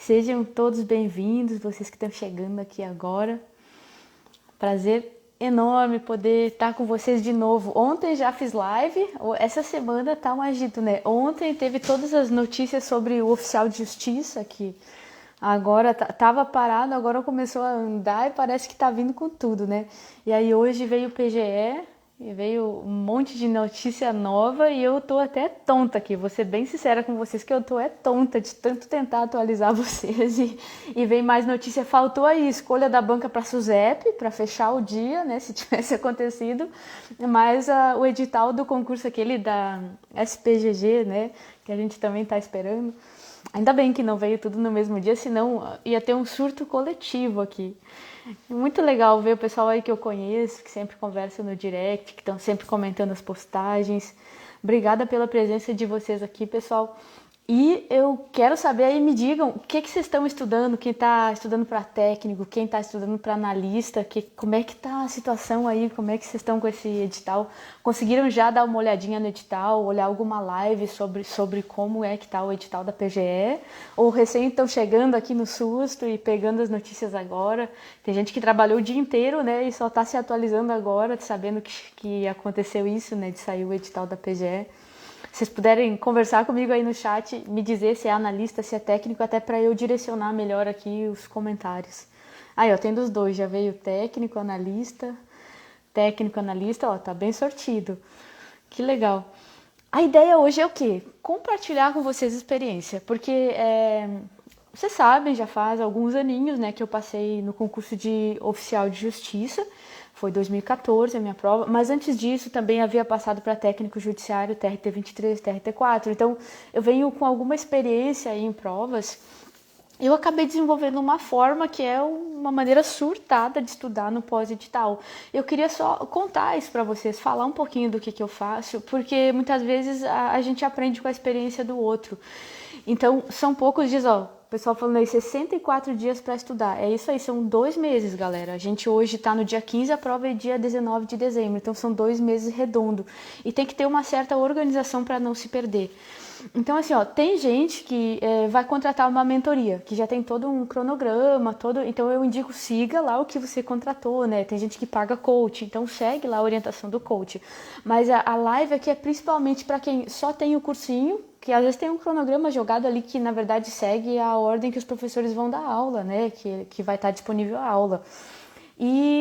Sejam todos bem-vindos, vocês que estão chegando aqui agora. Prazer enorme poder estar com vocês de novo. Ontem já fiz live, essa semana tá um agito, né? Ontem teve todas as notícias sobre o oficial de justiça que agora tava parado, agora começou a andar e parece que tá vindo com tudo, né? E aí hoje veio o PGE, e veio um monte de notícia nova e eu tô até tonta aqui, vou ser bem sincera com vocês que eu tô tonta de tanto tentar atualizar vocês e vem mais notícia. Faltou aí escolha da banca para SUSEP, para fechar o dia, né, se tivesse acontecido, mas o edital do concurso aquele da SPGG, né, que a gente também tá esperando. Ainda bem que não veio tudo no mesmo dia, senão ia ter um surto coletivo aqui. Muito legal ver o pessoal aí que eu conheço, que sempre conversa no direct, que estão sempre comentando as postagens. Obrigada pela presença de vocês aqui, pessoal. E eu quero saber aí, me digam, o que vocês estão estudando, quem está estudando para técnico, quem está estudando para analista, como é que está a situação aí, como é que vocês estão com esse edital? Conseguiram já dar uma olhadinha no edital, olhar alguma live sobre como é que está o edital da PGE? Ou recém estão chegando aqui no susto e pegando as notícias agora? Tem gente que trabalhou o dia inteiro, né, e só está se atualizando agora, sabendo que aconteceu isso, né, de sair o edital da PGE. Se vocês puderem conversar comigo aí no chat, me dizer se é analista, se é técnico, até para eu direcionar melhor aqui os comentários. Aí, ó, tem dos dois, já veio técnico, analista, ó, tá bem sortido. Que legal. A ideia hoje é o quê? Compartilhar com vocês a experiência, porque vocês sabem, já faz alguns aninhos, né, que eu passei no concurso de oficial de justiça. Foi 2014 a minha prova, mas antes disso também havia passado para técnico judiciário, TRT 23, TRT 4. Então eu venho com alguma experiência aí em provas. Eu acabei desenvolvendo uma forma que é uma maneira surtada de estudar no pós-edital. Eu queria só contar isso para vocês, falar um pouquinho do que eu faço, porque muitas vezes a gente aprende com a experiência do outro. Então, são poucos dias, ó, o pessoal falando aí, 64 dias para estudar. É isso aí, são 2 meses, galera. A gente hoje está no dia 15, a prova é dia 19 de dezembro, então são 2 meses redondo. E tem que ter uma certa organização para não se perder. Então, assim, ó, tem gente que vai contratar uma mentoria, que já tem todo um cronograma, então eu indico, siga lá o que você contratou, né? Tem gente que paga coach, então segue lá a orientação do coach. Mas a live aqui é principalmente para quem só tem o cursinho, que às vezes tem um cronograma jogado ali que, na verdade, segue a ordem que os professores vão dar aula, né? Que vai estar disponível a aula.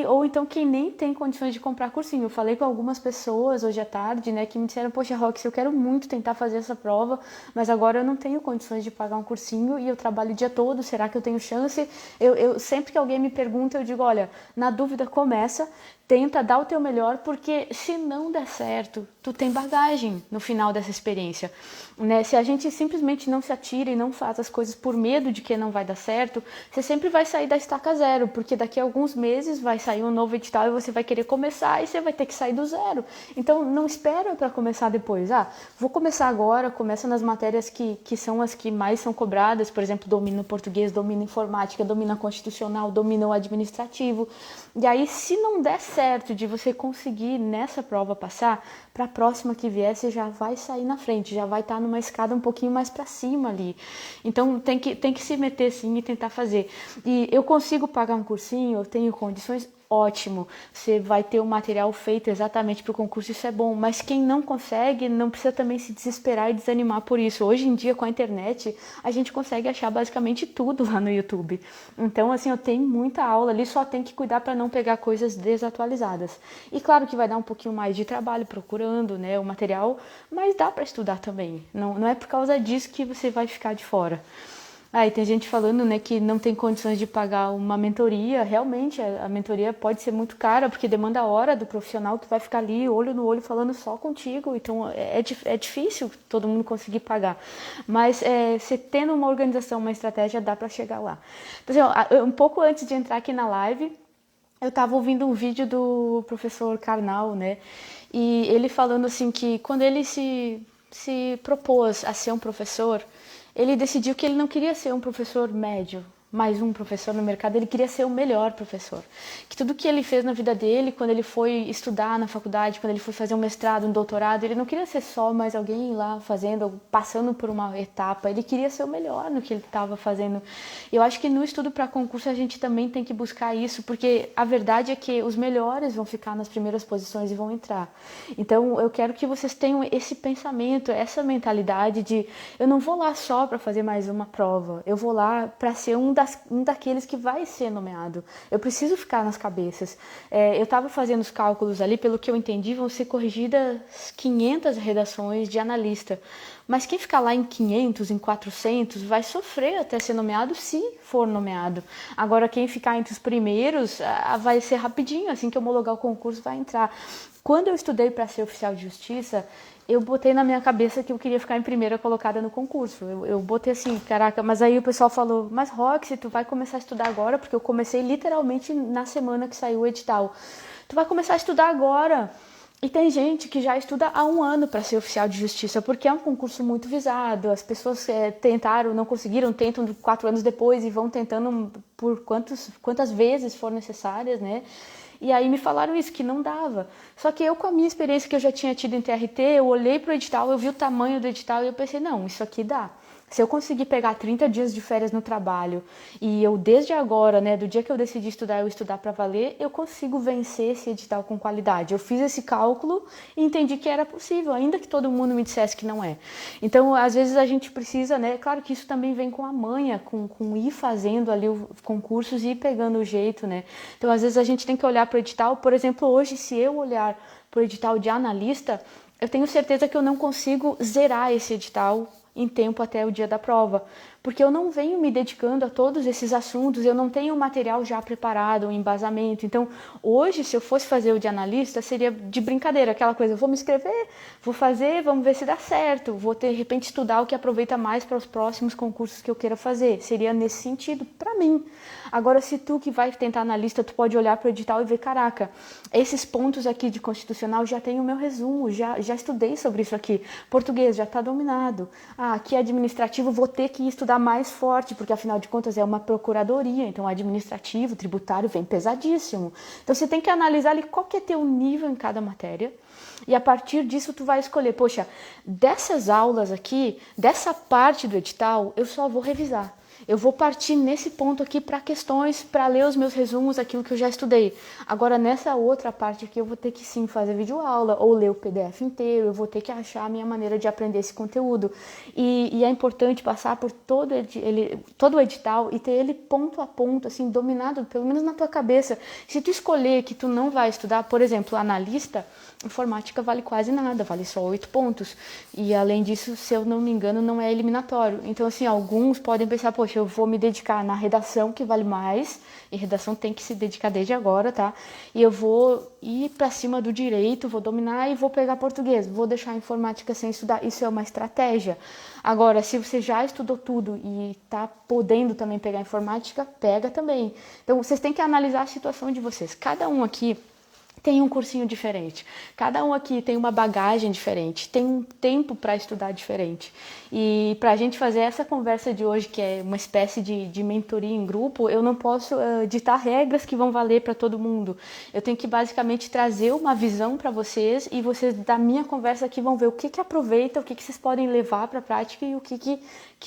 Ou então quem nem tem condições de comprar cursinho. Eu falei com algumas pessoas hoje à tarde, né, que me disseram, poxa, Rox, eu quero muito tentar fazer essa prova, mas agora eu não tenho condições de pagar um cursinho e eu trabalho o dia todo, será que eu tenho chance? Sempre que alguém me pergunta, eu digo, olha, na dúvida começa, tenta dar o teu melhor, porque se não der certo, tu tem bagagem no final dessa experiência, né? Se a gente simplesmente não se atira e não faz as coisas por medo de que não vai dar certo, você sempre vai sair da estaca zero, porque daqui a alguns meses vai sair um novo edital e você vai querer começar e você vai ter que sair do zero. Então não espera para começar depois. Vou começar agora, começa nas matérias que são as que mais são cobradas, por exemplo, domina português, domina informática, domina constitucional, domina o administrativo. E aí, se não der certo de você conseguir nessa prova passar, para a próxima que vier você já vai sair na frente, já vai estar numa escada um pouquinho mais para cima ali. Então tem que se meter sim e tentar fazer. E eu consigo pagar um cursinho, eu tenho condições, ótimo, você vai ter o material feito exatamente para o concurso, isso é bom, mas quem não consegue, não precisa também se desesperar e desanimar por isso. Hoje em dia, com a internet, a gente consegue achar basicamente tudo lá no YouTube. Então, assim, eu tenho muita aula ali, só tem que cuidar para não pegar coisas desatualizadas. E claro que vai dar um pouquinho mais de trabalho procurando, né, o material, mas dá para estudar também. Não é por causa disso que você vai ficar de fora. E tem gente falando, né, que não tem condições de pagar uma mentoria. Realmente, a mentoria pode ser muito cara, porque demanda a hora do profissional que vai ficar ali, olho no olho, falando só contigo. Então, é difícil todo mundo conseguir pagar. Mas, você tendo uma organização, uma estratégia, dá para chegar lá. Então, assim, um pouco antes de entrar aqui na live, eu estava ouvindo um vídeo do professor Karnal, né, e ele falando assim que quando ele se propôs a ser um professor, ele decidiu que ele não queria ser um professor médio, mais um professor no mercado, ele queria ser o melhor professor. Que tudo que ele fez na vida dele, quando ele foi estudar na faculdade, quando ele foi fazer um mestrado, um doutorado, ele não queria ser só mais alguém lá fazendo, passando por uma etapa, ele queria ser o melhor no que ele estava fazendo. Eu acho que no estudo para concurso a gente também tem que buscar isso, porque a verdade é que os melhores vão ficar nas primeiras posições e vão entrar. Então eu quero que vocês tenham esse pensamento, essa mentalidade de eu não vou lá só para fazer mais uma prova, eu vou lá para ser um daqueles que vai ser nomeado. Eu preciso ficar nas cabeças. Eu estava fazendo os cálculos ali, pelo que eu entendi, vão ser corrigidas 500 redações de analista. Mas quem ficar lá em 500, em 400, vai sofrer até ser nomeado, se for nomeado. Agora, quem ficar entre os primeiros, vai ser rapidinho, assim que homologar o concurso, vai entrar. Quando eu estudei para ser oficial de justiça, eu botei na minha cabeça que eu queria ficar em primeira colocada no concurso. Eu botei assim, caraca, mas aí o pessoal falou, mas Roxy, tu vai começar a estudar agora? Porque eu comecei literalmente na semana que saiu o edital. Tu vai começar a estudar agora. E tem gente que já estuda há 1 ano para ser oficial de justiça, porque é um concurso muito visado. As pessoas tentaram, não conseguiram, tentam 4 anos depois e vão tentando por quantas vezes for necessárias, né? E aí me falaram isso, que não dava. Só que eu, com a minha experiência que eu já tinha tido em TRT, eu olhei para o edital, eu vi o tamanho do edital e eu pensei, não, isso aqui dá. Se eu conseguir pegar 30 dias de férias no trabalho e eu, desde agora, né, do dia que eu decidi estudar, eu estudar para valer, eu consigo vencer esse edital com qualidade. Eu fiz esse cálculo e entendi que era possível, ainda que todo mundo me dissesse que não é. Então, às vezes a gente precisa, né, claro que isso também vem com a manha, com ir fazendo ali os concursos e ir pegando o jeito, né. Então, às vezes a gente tem que olhar para o edital, por exemplo, hoje, se eu olhar para o edital de analista, eu tenho certeza que eu não consigo zerar esse edital em tempo até o dia da prova, porque eu não venho me dedicando a todos esses assuntos, eu não tenho o material já preparado, o embasamento. Então, hoje, se eu fosse fazer o de analista, seria de brincadeira, aquela coisa, vou me inscrever, vou fazer, vamos ver se dá certo, vou, de repente, estudar o que aproveita mais para os próximos concursos que eu queira fazer. Seria nesse sentido, para mim. Agora, se tu que vai tentar analista, tu pode olhar para o edital e ver, caraca, esses pontos aqui de constitucional já tem o meu resumo, já estudei sobre isso aqui. Português já está dominado. Aqui administrativo vou ter que estudar mais forte, porque afinal de contas é uma procuradoria, então administrativo, tributário vem pesadíssimo. Então você tem que analisar ali qual que é teu nível em cada matéria, e a partir disso tu vai escolher, poxa, dessas aulas aqui, dessa parte do edital, eu só vou revisar. Eu vou partir nesse ponto aqui para questões, para ler os meus resumos, aquilo que eu já estudei. Agora, nessa outra parte aqui, eu vou ter que sim fazer videoaula ou ler o PDF inteiro, eu vou ter que achar a minha maneira de aprender esse conteúdo. E é importante passar por todo o edital e ter ele ponto a ponto, assim, dominado, pelo menos na tua cabeça. Se tu escolher que tu não vai estudar, por exemplo, analista, informática vale quase nada, vale só 8 pontos. E além disso, se eu não me engano, não é eliminatório. Então, assim, alguns podem pensar, poxa, eu vou me dedicar na redação, que vale mais, e redação tem que se dedicar desde agora, tá? E eu vou ir para cima do direito, vou dominar e vou pegar português, vou deixar a informática sem estudar. Isso é uma estratégia. Agora, se você já estudou tudo e tá podendo também pegar informática, pega também. Então, vocês têm que analisar a situação de vocês. Cada um aqui tem um cursinho diferente, cada um aqui tem uma bagagem diferente, tem um tempo para estudar diferente. E para a gente fazer essa conversa de hoje, que é uma espécie de mentoria em grupo, eu não posso ditar regras que vão valer para todo mundo. Eu tenho que basicamente trazer uma visão para vocês, e vocês da minha conversa aqui vão ver o que aproveita, o que vocês podem levar para a prática e o que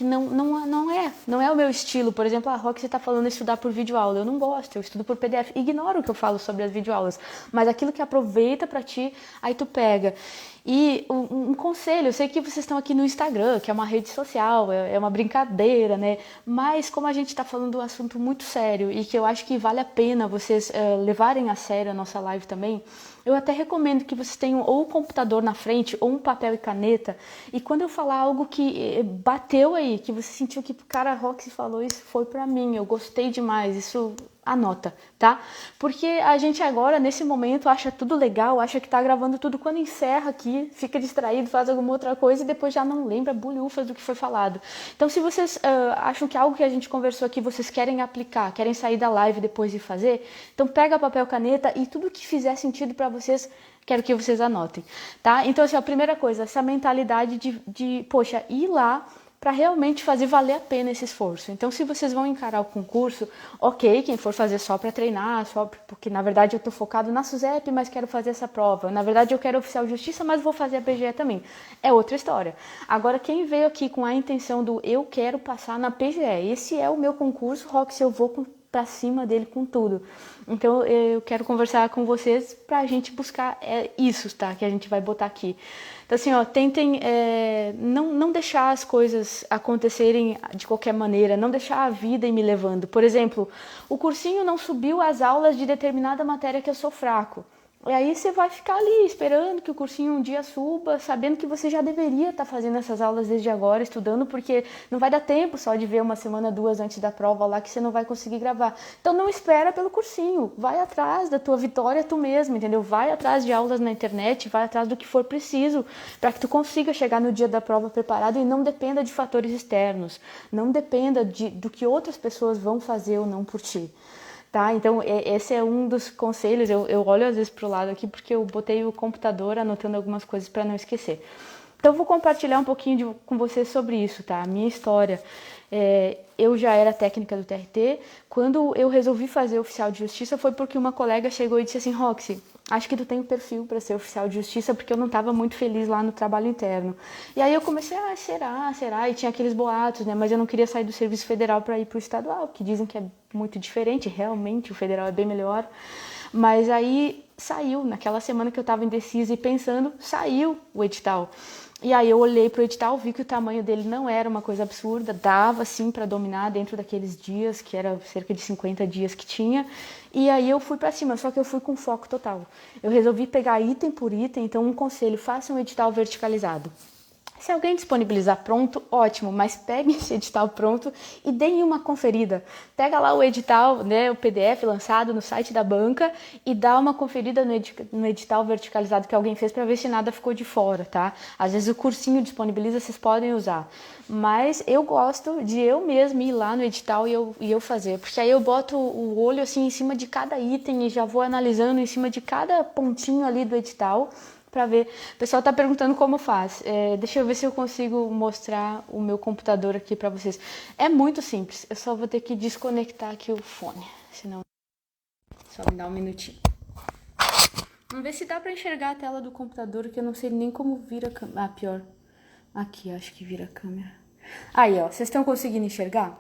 não é o meu estilo. Por exemplo, a Roxy está falando de estudar por videoaula. Eu não gosto, eu estudo por PDF. Ignoro o que eu falo sobre as videoaulas. Mas aquilo que aproveita para ti, aí tu pega. E um conselho, eu sei que vocês estão aqui no Instagram, que é uma rede social, é uma brincadeira, né? Mas como a gente está falando de um assunto muito sério e que eu acho que vale a pena vocês levarem a sério a nossa live também, eu até recomendo que vocês tenham ou o computador na frente ou um papel e caneta. E quando eu falar algo que bateu aí, que você sentiu que, cara, a Roxy falou isso, foi pra mim, eu gostei demais, isso anota, tá? Porque a gente agora, nesse momento, acha tudo legal, acha que tá gravando tudo, quando encerra aqui, fica distraído, faz alguma outra coisa e depois já não lembra bulhufas do que foi falado. Então, se vocês acham que algo que a gente conversou aqui, vocês querem aplicar, querem sair da live depois e fazer, então pega papel, caneta e tudo que fizer sentido para vocês, quero que vocês anotem, tá? Então, assim, a primeira coisa, essa mentalidade de poxa, ir lá, para realmente fazer valer a pena esse esforço. Então, se vocês vão encarar o concurso, ok, quem for fazer só para treinar, só porque na verdade eu estou focado na SUSEP, mas quero fazer essa prova. Na verdade eu quero oficial de justiça, mas vou fazer a PGE também. É outra história. Agora, quem veio aqui com a intenção do eu quero passar na PGE, esse é o meu concurso, Roxy, eu vou para cima dele com tudo. Então eu quero conversar com vocês para a gente buscar isso, tá? Que a gente vai botar aqui. Então assim, ó, tentem não deixar as coisas acontecerem de qualquer maneira, não deixar a vida ir me levando. Por exemplo, o cursinho não subiu as aulas de determinada matéria que eu sou fraco. E aí você vai ficar ali esperando que o cursinho um dia suba, sabendo que você já deveria estar fazendo essas aulas desde agora, estudando, porque não vai dar tempo só de ver uma semana, duas antes da prova lá que você não vai conseguir gravar. Então não espera pelo cursinho, vai atrás da tua vitória tu mesmo, entendeu? Vai atrás de aulas na internet, vai atrás do que for preciso para que tu consiga chegar no dia da prova preparado e não dependa de fatores externos, não dependa do que outras pessoas vão fazer ou não por ti. Tá? Então, esse é um dos conselhos. Eu olho às vezes para o lado aqui porque eu botei o computador anotando algumas coisas para não esquecer. Então, eu vou compartilhar um pouquinho com vocês sobre isso, tá? A minha história. Eu já era técnica do TRT. Quando eu resolvi fazer oficial de justiça foi porque uma colega chegou e disse assim, Roxy, acho que tu tem o perfil para ser oficial de justiça, porque eu não estava muito feliz lá no trabalho interno. E aí eu comecei, será? E tinha aqueles boatos, né? Mas eu não queria sair do serviço federal para ir para o estadual, que dizem que é muito diferente, realmente o federal é bem melhor. Mas aí saiu, naquela semana que eu estava indecisa e pensando, saiu o edital. E aí eu olhei pro edital, vi que o tamanho dele não era uma coisa absurda, dava sim para dominar dentro daqueles dias, que era cerca de 50 dias que tinha. E aí eu fui para cima, só que eu fui com foco total. Eu resolvi pegar item por item, então um conselho, faça um edital verticalizado. Se alguém disponibilizar pronto, ótimo, mas pegue esse edital pronto e deem uma conferida. Pega lá o edital, né, o PDF lançado no site da banca e dá uma conferida no edital verticalizado que alguém fez para ver se nada ficou de fora, tá? Às vezes o cursinho disponibiliza, vocês podem usar. Mas eu gosto de eu mesma ir lá no edital e eu fazer, porque aí eu boto o olho assim em cima de cada item e já vou analisando em cima de cada pontinho ali do edital, para ver. O pessoal está perguntando como faz. Deixa eu ver se eu consigo mostrar o meu computador aqui para vocês. É muito simples. Eu só vou ter que desconectar aqui o fone. Senão... Só me dá um minutinho. Vamos ver se dá para enxergar a tela do computador, que eu não sei nem como vira a câmera. Ah, pior. Aqui, acho que vira a câmera. Aí, ó. Vocês estão conseguindo enxergar?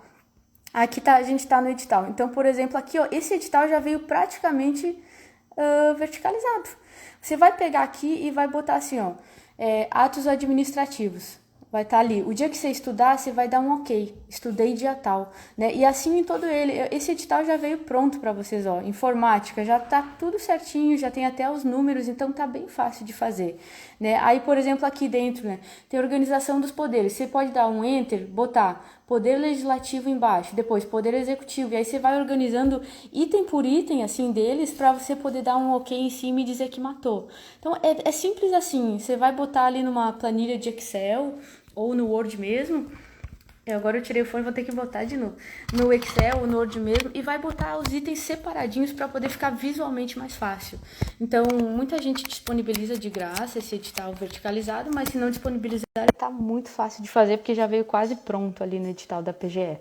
Aqui tá, a gente tá no edital. Então, por exemplo, aqui, ó. Esse edital já veio praticamente verticalizado. Você vai pegar aqui e vai botar assim, ó, atos administrativos. Vai estar ali. O dia que você estudar, você vai dar um ok. Estudei dia tal, né? E assim em todo ele. Esse edital já veio pronto para vocês, ó. Informática, já tá tudo certinho, já tem até os números, então tá bem fácil de fazer, né? Aí, por exemplo, aqui dentro, né, tem organização dos poderes. Você pode dar um enter, botar poder legislativo embaixo, depois poder executivo, e aí você vai organizando item por item, assim, deles, para você poder dar um ok em cima e dizer que matou. Então, é simples assim, você vai botar ali numa planilha de Excel, ou no Word mesmo, agora eu tirei o fone, vou ter que botar de novo, no Excel ou no Word mesmo, e vai botar os itens separadinhos para poder ficar visualmente mais fácil. Então, muita gente disponibiliza de graça esse edital verticalizado, mas se não disponibilizar, está muito fácil de fazer, porque já veio quase pronto ali no edital da PGE.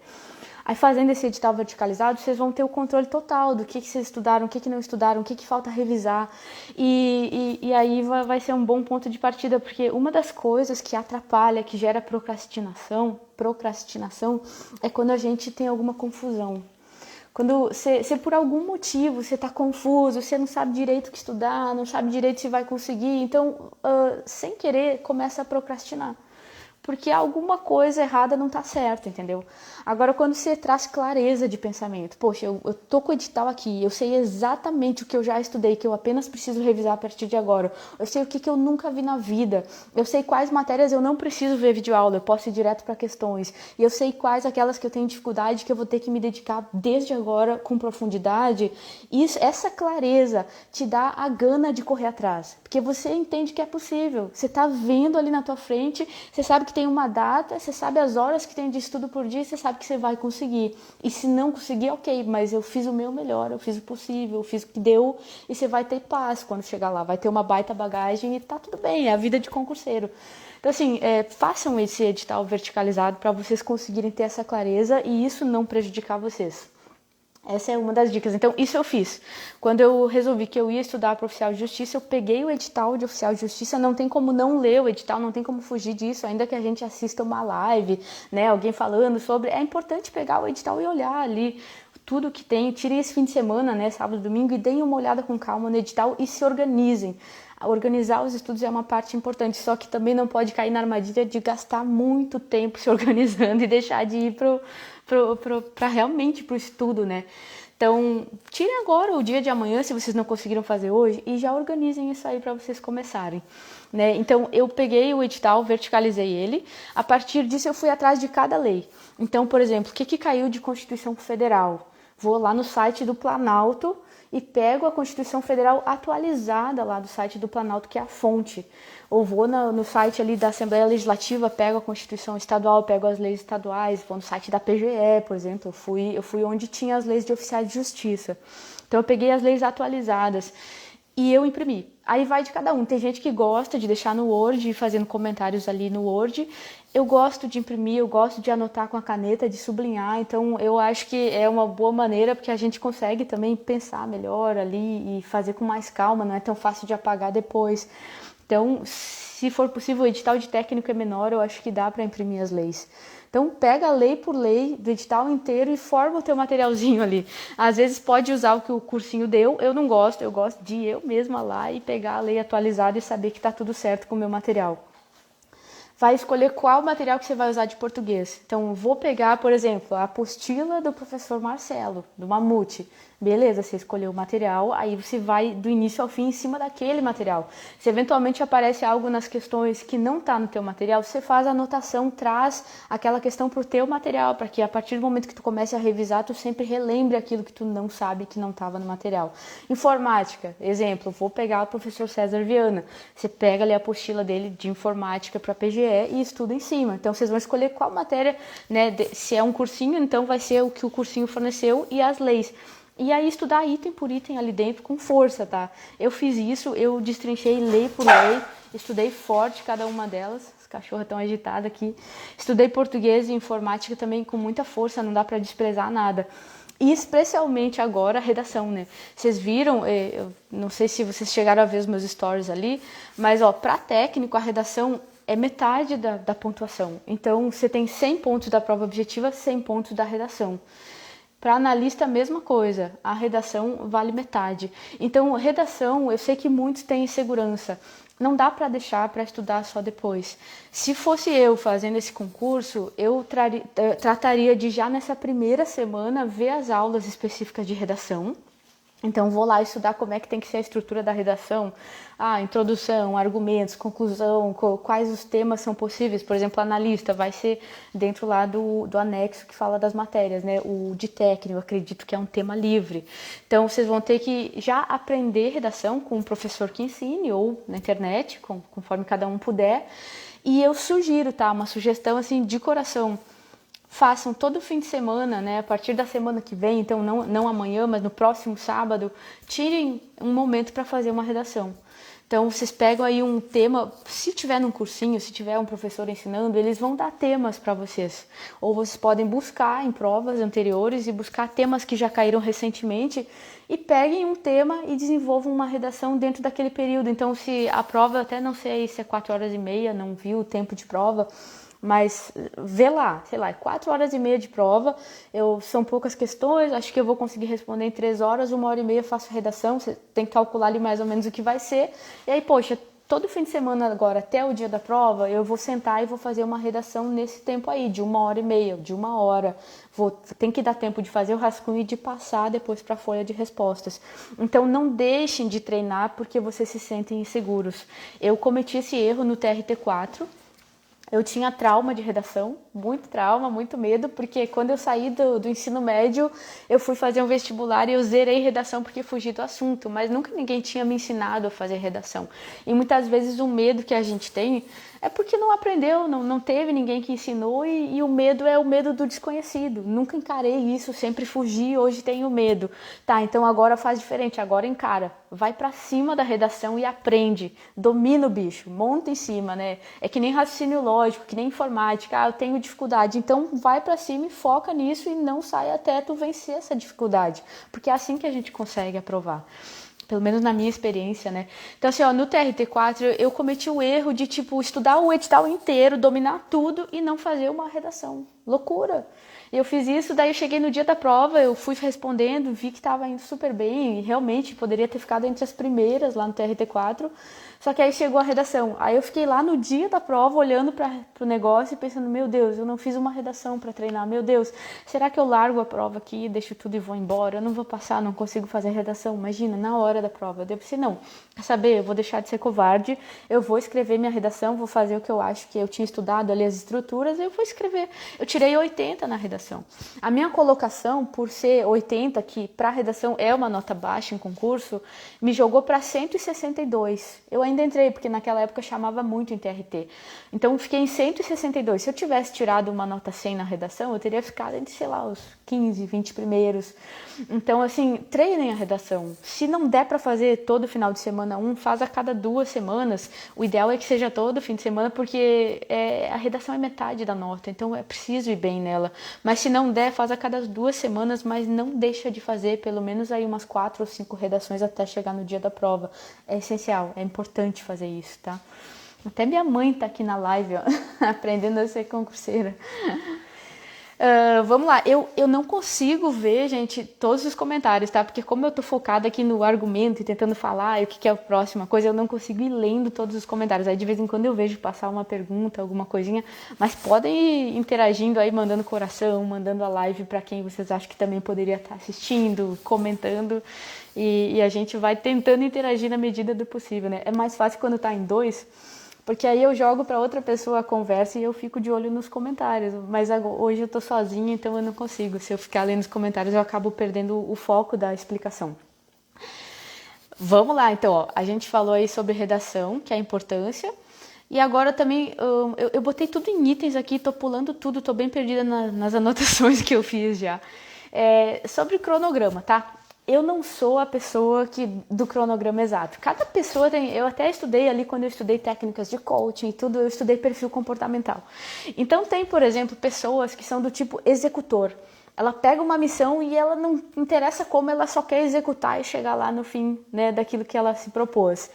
Aí, fazendo esse edital verticalizado, vocês vão ter o controle total do que vocês estudaram, o que não estudaram, o que falta revisar. E aí vai ser um bom ponto de partida, porque uma das coisas que atrapalha, que gera procrastinação, é quando a gente tem alguma confusão. Quando você por algum motivo, você está confuso, você não sabe direito o que estudar, não sabe direito se vai conseguir, então, sem querer, começa a procrastinar. Porque alguma coisa errada não está certa, entendeu? Agora, quando você traz clareza de pensamento, poxa, eu tô com o edital aqui, eu sei exatamente o que eu já estudei, que eu apenas preciso revisar a partir de agora, eu sei o que eu nunca vi na vida, eu sei quais matérias eu não preciso ver videoaula, eu posso ir direto para questões, e eu sei quais aquelas que eu tenho dificuldade, que eu vou ter que me dedicar desde agora com profundidade. Essa clareza te dá a gana de correr atrás, porque você entende que é possível, você está vendo ali na tua frente, você sabe que tem uma data, você sabe as horas que tem de estudo por dia, você sabe que você vai conseguir. E se não conseguir, ok, mas eu fiz o meu melhor, eu fiz o possível, eu fiz o que deu, e você vai ter paz quando chegar lá, vai ter uma baita bagagem e tá tudo bem, é a vida de concurseiro. Então, assim, façam esse edital verticalizado para vocês conseguirem ter essa clareza e isso não prejudicar vocês. Essa é uma das dicas. Então, isso eu fiz. Quando eu resolvi que eu ia estudar para oficial de justiça, eu peguei o edital de oficial de justiça. Não tem como não ler o edital, não tem como fugir disso, ainda que a gente assista uma live, né, alguém falando sobre. É importante pegar o edital e olhar ali tudo que tem. Tirem esse fim de semana, né, sábado, domingo, e deem uma olhada com calma no edital e se organizem. Organizar os estudos é uma parte importante, só que também não pode cair na armadilha de gastar muito tempo se organizando e deixar de ir para realmente para o estudo, né? Então, tirem agora o dia de amanhã, se vocês não conseguiram fazer hoje, e já organizem isso aí para vocês começarem, né? Então, eu peguei o edital, verticalizei ele, a partir disso eu fui atrás de cada lei. Então, por exemplo, o que caiu de Constituição Federal? Vou lá no site do Planalto e pego a Constituição Federal atualizada lá do site do Planalto, que é a fonte. Ou vou no site ali da Assembleia Legislativa, pego a Constituição Estadual, pego as leis estaduais, vou no site da PGE, por exemplo, eu fui onde tinha as leis de oficiais de justiça. Então eu peguei as leis atualizadas e eu imprimi. Aí vai de cada um. Tem gente que gosta de deixar no Word, fazendo comentários ali no Word. Eu gosto de imprimir, eu gosto de anotar com a caneta, de sublinhar. Então, eu acho que é uma boa maneira, porque a gente consegue também pensar melhor ali e fazer com mais calma. Não é tão fácil de apagar depois. Então, se for possível, o edital de técnico é menor, eu acho que dá para imprimir as leis. Então, pega lei por lei do edital inteiro e forma o teu materialzinho ali. Às vezes pode usar o que o cursinho deu, eu não gosto, eu gosto de eu mesma lá e pegar a lei atualizada e saber que está tudo certo com o meu material. Vai escolher qual material que você vai usar de português. Então, vou pegar, por exemplo, a apostila do professor Marcelo, do Mamute. Beleza, você escolheu o material, aí você vai do início ao fim em cima daquele material. Se eventualmente aparece algo nas questões que não está no teu material, você faz a anotação, traz aquela questão para o teu material, para que a partir do momento que tu comece a revisar, tu sempre relembre aquilo que tu não sabe que não estava no material. Informática, exemplo, vou pegar o professor César Viana. Você pega ali a apostila dele de informática para PGE e estuda em cima. Então, vocês vão escolher qual matéria, né? Se é um cursinho, então vai ser o que o cursinho forneceu e as leis. E aí estudar item por item ali dentro com força, tá? Eu fiz isso, eu destrinchei lei por lei, estudei forte cada uma delas. Os cachorros estão agitados aqui. Estudei português e informática também com muita força, não dá para desprezar nada. E especialmente agora a redação, né? Vocês viram, eu não sei se vocês chegaram a ver os meus stories ali, mas ó, para técnico a redação é metade da pontuação. Então você tem 100 pontos da prova objetiva, 100 pontos da redação. Para analista, a mesma coisa, a redação vale metade. Então, redação, eu sei que muitos têm insegurança, não dá para deixar para estudar só depois. Se fosse eu fazendo esse concurso, eu trataria de já nessa primeira semana ver as aulas específicas de redação. Então, vou lá estudar como é que tem que ser a estrutura da redação, introdução, argumentos, conclusão, quais os temas são possíveis. Por exemplo, analista vai ser dentro lá do anexo que fala das matérias, né? O de técnico, acredito que é um tema livre. Então, vocês vão ter que já aprender redação com um professor que ensine ou na internet, conforme cada um puder. E eu sugiro, tá? Uma sugestão assim de coração. Façam todo fim de semana, né? A partir da semana que vem, então não amanhã, mas no próximo sábado, tirem um momento para fazer uma redação. Então, vocês pegam aí um tema, se tiver num cursinho, se tiver um professor ensinando, eles vão dar temas para vocês. Ou vocês podem buscar em provas anteriores e buscar temas que já caíram recentemente e peguem um tema e desenvolvam uma redação dentro daquele período. Então, se a prova, até não sei se é 4h30, não viu o tempo de prova, mas vê lá, sei lá, 4h30 de prova, são poucas questões, acho que eu vou conseguir responder em 3 horas, 1h30 faço redação, você tem que calcular ali mais ou menos o que vai ser, e aí, poxa, todo fim de semana agora, até o dia da prova, eu vou sentar e vou fazer uma redação nesse tempo aí, de 1h30, de 1 hora, tem que dar tempo de fazer o rascunho e de passar depois para a folha de respostas. Então, não deixem de treinar porque vocês se sentem inseguros. Eu cometi esse erro no TRT4, eu tinha trauma de redação, muito trauma, muito medo, porque quando eu saí do ensino médio, eu fui fazer um vestibular e eu zerei redação porque fugi do assunto, mas nunca ninguém tinha me ensinado a fazer redação. E muitas vezes o medo que a gente tem, É porque não aprendeu, não teve ninguém que ensinou e o medo é o medo do desconhecido. Nunca encarei isso, sempre fugi, hoje tenho medo. Tá, então agora faz diferente, agora encara. Vai pra cima da redação e aprende. Domina o bicho, monta em cima, né? É que nem raciocínio lógico, que nem informática. Ah, eu tenho dificuldade. Então vai pra cima e foca nisso e não sai até tu vencer essa dificuldade. Porque é assim que a gente consegue aprovar. Pelo menos na minha experiência, né? Então, assim, ó, no TRT4 eu cometi o erro de, tipo, estudar o edital inteiro, dominar tudo e não fazer uma redação. Loucura! Eu fiz isso, daí eu cheguei no dia da prova, eu fui respondendo, vi que estava indo super bem e realmente poderia ter ficado entre as primeiras lá no TRT4. Só que aí chegou a redação. Aí eu fiquei lá no dia da prova olhando para o negócio e pensando, meu Deus, eu não fiz uma redação para treinar. Meu Deus, será que eu largo a prova aqui, deixo tudo e vou embora? Eu não vou passar, não consigo fazer redação. Imagina, na hora da prova. Eu pensei, não, quer saber? Eu vou deixar de ser covarde, eu vou escrever minha redação, vou fazer o que eu acho que eu tinha estudado ali, as estruturas, eu vou escrever. Eu tirei 80 na redação. A minha colocação, por ser 80, que para redação é uma nota baixa em concurso, me jogou para 162. Eu ainda entrei, porque naquela época chamava muito em TRT. Então, fiquei em 162. Se eu tivesse tirado uma nota 100 na redação, eu teria ficado entre, sei lá, os 15, 20 primeiros. Então, assim, treinem a redação. Se não der para fazer todo final de semana faz a cada 2 semanas. O ideal é que seja todo fim de semana, porque a redação é metade da nota, então é preciso ir bem nela. Mas se não der, faz a cada 2 semanas, mas não deixa de fazer pelo menos aí umas 4 ou 5 redações até chegar no dia da prova. É essencial, é importante fazer isso, tá? Até minha mãe tá aqui na live, ó, aprendendo a ser concurseira. Vamos lá, eu não consigo ver, gente, todos os comentários, tá? Porque como eu tô focada aqui no argumento e tentando falar o que é a próxima coisa, eu não consigo ir lendo todos os comentários. Aí de vez em quando eu vejo passar uma pergunta, alguma coisinha, mas podem ir interagindo aí, mandando coração, mandando a live para quem vocês acham que também poderia estar assistindo, comentando, e a gente vai tentando interagir na medida do possível, né? É mais fácil quando tá em 2, porque aí eu jogo para outra pessoa a conversa e eu fico de olho nos comentários. Mas hoje eu tô sozinha, então eu não consigo. Se eu ficar lendo os comentários, eu acabo perdendo o foco da explicação. Vamos lá, então. Ó, a gente falou aí sobre redação, que é a importância. E agora também, eu botei tudo em itens aqui, tô pulando tudo, tô bem perdida nas anotações que eu fiz já. Sobre cronograma, tá? Eu não sou a pessoa do cronograma exato. Cada pessoa tem... Eu até estudei ali, quando eu estudei técnicas de coaching e tudo, eu estudei perfil comportamental. Então tem, por exemplo, pessoas que são do tipo executor. Ela pega uma missão e ela não interessa como, ela só quer executar e chegar lá no fim, né, daquilo que ela se propôs.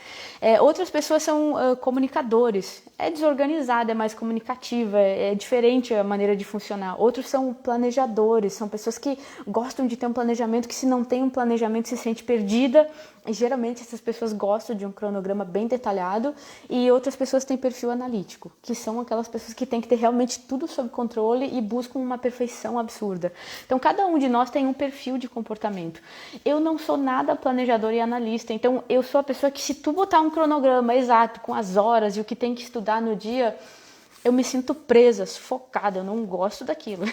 Outras pessoas são comunicadores. É desorganizada, é mais comunicativa, é diferente a maneira de funcionar. Outros são planejadores, são pessoas que gostam de ter um planejamento, que se não tem um planejamento se sente perdida. E geralmente essas pessoas gostam de um cronograma bem detalhado. E outras pessoas têm perfil analítico, que são aquelas pessoas que têm que ter realmente tudo sob controle e buscam uma perfeição absurda. Então cada um de nós tem um perfil de comportamento. Eu não sou nada planejador e analista, então eu sou a pessoa que, se tu botar um cronograma exato com as horas e o que tem que estudar no dia, eu me sinto presa, sufocada, eu não gosto daquilo.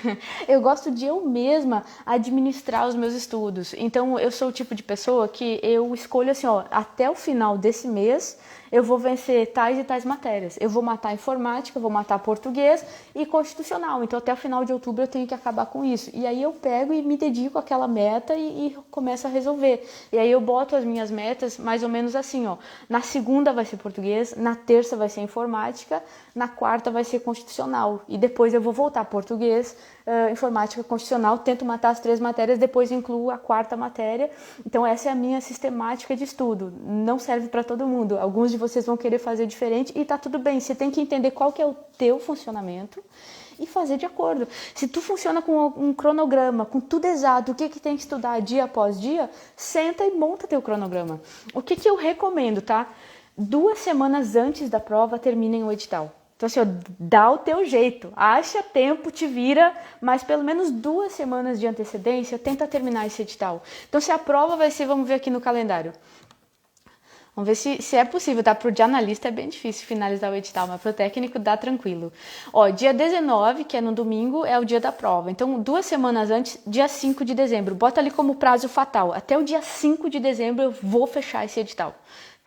Eu gosto de eu mesma administrar os meus estudos. Então eu sou o tipo de pessoa que eu escolho assim, ó, até o final desse mês eu vou vencer tais e tais matérias. Eu vou matar informática, vou matar português e constitucional. Então até o final de outubro eu tenho que acabar com isso. E aí eu pego e me dedico àquela meta e começo a resolver. E aí eu boto as minhas metas mais ou menos assim, ó. Na segunda vai ser português, na terça vai ser informática, na quarta vai ser constitucional. E depois eu vou voltar português, informática, constitucional, tento matar as 3 matérias, depois incluo a 4ª matéria. Então essa é a minha sistemática de estudo. Não serve para todo mundo. Alguns de vocês vão querer fazer diferente e tá tudo bem. Você tem que entender qual que é o teu funcionamento e fazer de acordo. Se tu funciona com um cronograma, com tudo exato, o que tem que estudar dia após dia, senta e monta teu cronograma. O que eu recomendo, tá? 2 semanas antes da prova, terminem o edital. Então, assim, ó, dá o teu jeito, acha tempo, te vira, mas pelo menos 2 semanas de antecedência, tenta terminar esse edital. Então, se a prova vai ser, vamos ver aqui no calendário. Vamos ver se é possível, tá? Pro de analista é bem difícil finalizar o edital, mas pro técnico dá tranquilo. Ó, dia 19, que é no domingo, é o dia da prova. Então, 2 semanas antes, dia 5 de dezembro. Bota ali como prazo fatal. Até o dia 5 de dezembro eu vou fechar esse edital.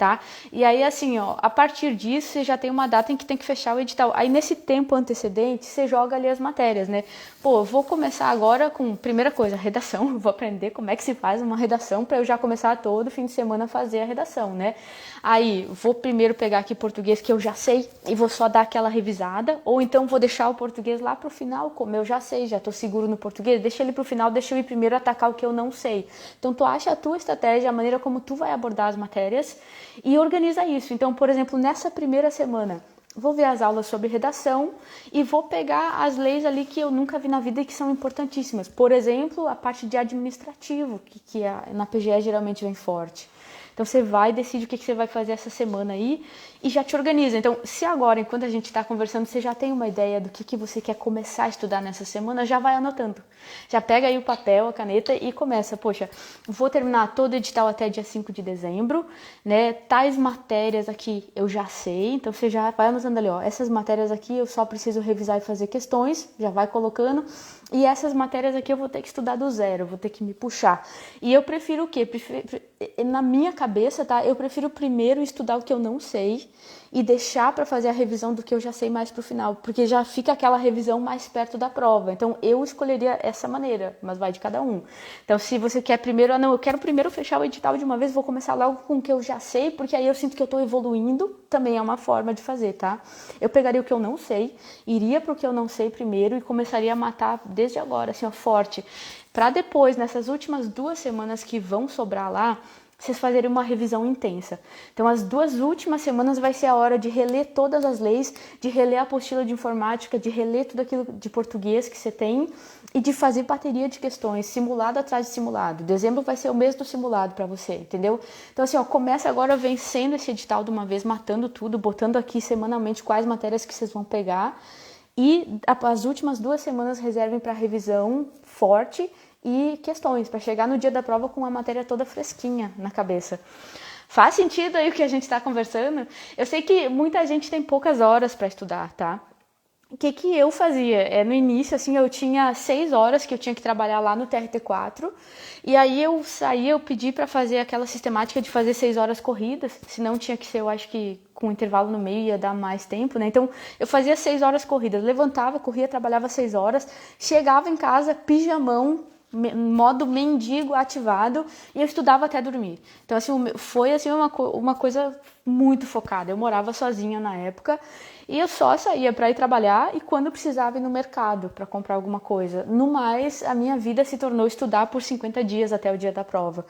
tá? E aí, assim, ó, a partir disso, você já tem uma data em que tem que fechar o edital. Aí, nesse tempo antecedente, você joga ali as matérias, né? Pô, eu vou começar agora com, primeira coisa, redação. Eu vou aprender como é que se faz uma redação para eu já começar todo fim de semana a fazer a redação, né? Aí, vou primeiro pegar aqui português que eu já sei e vou só dar aquela revisada. Ou então, vou deixar o português lá pro final, como eu já sei, já tô seguro no português. Deixa ele pro final, deixa eu ir primeiro atacar o que eu não sei. Então, tu acha a tua estratégia, a maneira como tu vai abordar as matérias e organiza isso. Então, por exemplo, nessa primeira semana, vou ver as aulas sobre redação e vou pegar as leis ali que eu nunca vi na vida e que são importantíssimas. Por exemplo, a parte de administrativo, que na PGE geralmente vem forte. Então, você vai, decide o que você vai fazer essa semana aí e já te organiza. Então, se agora, enquanto a gente está conversando, você já tem uma ideia do que você quer começar a estudar nessa semana, já vai anotando. Já pega aí o papel, a caneta e começa. Poxa, vou terminar todo o edital até dia 5 de dezembro, né? Tais matérias aqui eu já sei, então você já vai anotando ali, ó. Essas matérias aqui eu só preciso revisar e fazer questões, já vai colocando. E essas matérias aqui eu vou ter que estudar do zero, vou ter que me puxar. E eu prefiro o quê? Na minha cabeça, tá? Eu prefiro primeiro estudar o que eu não sei e deixar para fazer a revisão do que eu já sei mais pro final, porque já fica aquela revisão mais perto da prova. Então, eu escolheria essa maneira, mas vai de cada um. Então, se você quer primeiro, não, eu quero primeiro fechar o edital de uma vez, vou começar logo com o que eu já sei, porque aí eu sinto que eu tô evoluindo, também é uma forma de fazer, tá? Eu pegaria o que eu não sei, iria pro que eu não sei primeiro e começaria a matar desde agora, assim, ó, forte. Para depois, nessas últimas 2 semanas que vão sobrar lá, vocês fazerem uma revisão intensa. Então, as 2 últimas semanas vai ser a hora de reler todas as leis, de reler a apostila de informática, de reler tudo aquilo de português que você tem e de fazer bateria de questões, simulado atrás de simulado. Dezembro vai ser o mês do simulado para você, entendeu? Então, assim, ó, começa agora vencendo esse edital de uma vez, matando tudo, botando aqui semanalmente quais matérias que vocês vão pegar e as últimas 2 semanas reservem para revisão forte e questões, para chegar no dia da prova com a matéria toda fresquinha na cabeça. Faz sentido aí o que a gente está conversando? Eu sei que muita gente tem poucas horas para estudar, tá? O que eu fazia? No início, assim, eu tinha 6 horas que eu tinha que trabalhar lá no TRT4, e aí eu saía, eu pedi para fazer aquela sistemática de fazer 6 horas corridas, senão tinha que ser, eu acho que com intervalo no meio ia dar mais tempo, né? Então, eu fazia 6 horas corridas, levantava, corria, trabalhava 6 horas, chegava em casa, pijamão, modo mendigo ativado, e eu estudava até dormir. Então, assim, foi assim, uma coisa muito focada. Eu morava sozinha na época e eu só saía para ir trabalhar e quando precisava ir no mercado para comprar alguma coisa. No mais, a minha vida se tornou estudar por 50 dias até o dia da prova.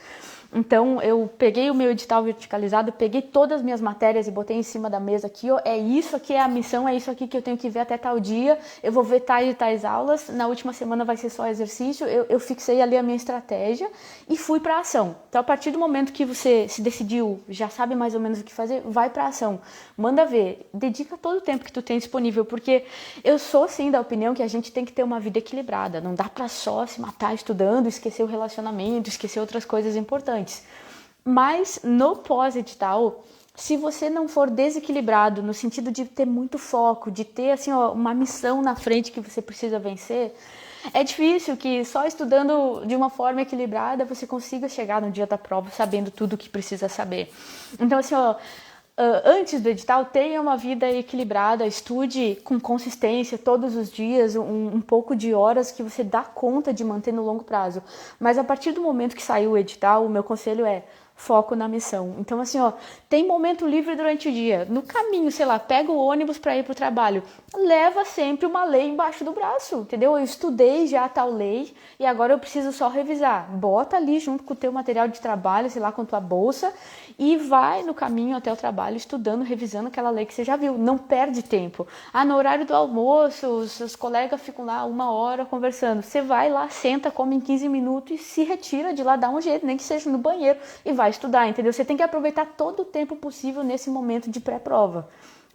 Então, eu peguei o meu edital verticalizado, peguei todas as minhas matérias e botei em cima da mesa aqui, ó, é isso aqui é a missão, é isso aqui que eu tenho que ver até tal dia, eu vou ver tais e tais aulas, na última semana vai ser só exercício, eu fixei ali a minha estratégia e fui para a ação. Então, a partir do momento que você se decidiu, já sabe mais ou menos o que fazer, vai para a ação, manda ver, dedica todo o tempo que tu tem disponível, porque eu sou sim da opinião que a gente tem que ter uma vida equilibrada, não dá para só se matar estudando, esquecer o relacionamento, esquecer outras coisas importantes. Mas no pós-edital, se você não for desequilibrado no sentido de ter muito foco, de ter assim, ó, uma missão na frente que você precisa vencer, é difícil que só estudando de uma forma equilibrada você consiga chegar no dia da prova sabendo tudo o que precisa saber. Então, assim, ó, antes do edital, tenha uma vida equilibrada, estude com consistência todos os dias, um pouco de horas que você dá conta de manter no longo prazo. Mas a partir do momento que saiu o edital, o meu conselho é foco na missão. Então, assim, ó, tem momento livre durante o dia. No caminho, sei lá, pega o ônibus para ir para o trabalho. Leva sempre uma lei embaixo do braço, entendeu? Eu estudei já a tal lei e agora eu preciso só revisar. Bota ali junto com o teu material de trabalho, sei lá, com tua bolsa e vai no caminho até o trabalho estudando, revisando aquela lei que você já viu. Não perde tempo. Ah, no horário do almoço, os seus colegas ficam lá 1 hora conversando. Você vai lá, senta, come em 15 minutos e se retira de lá, dá um jeito, nem que seja no banheiro e vai estudar, entendeu? Você tem que aproveitar todo o tempo possível nesse momento de pré-prova,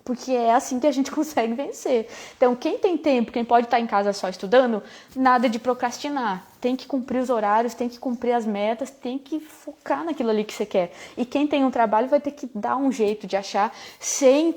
porque é assim que a gente consegue vencer. Então, quem tem tempo, quem pode estar em casa só estudando, nada de procrastinar. Tem que cumprir os horários, tem que cumprir as metas, tem que focar naquilo ali que você quer. E quem tem um trabalho vai ter que dar um jeito de achar, sem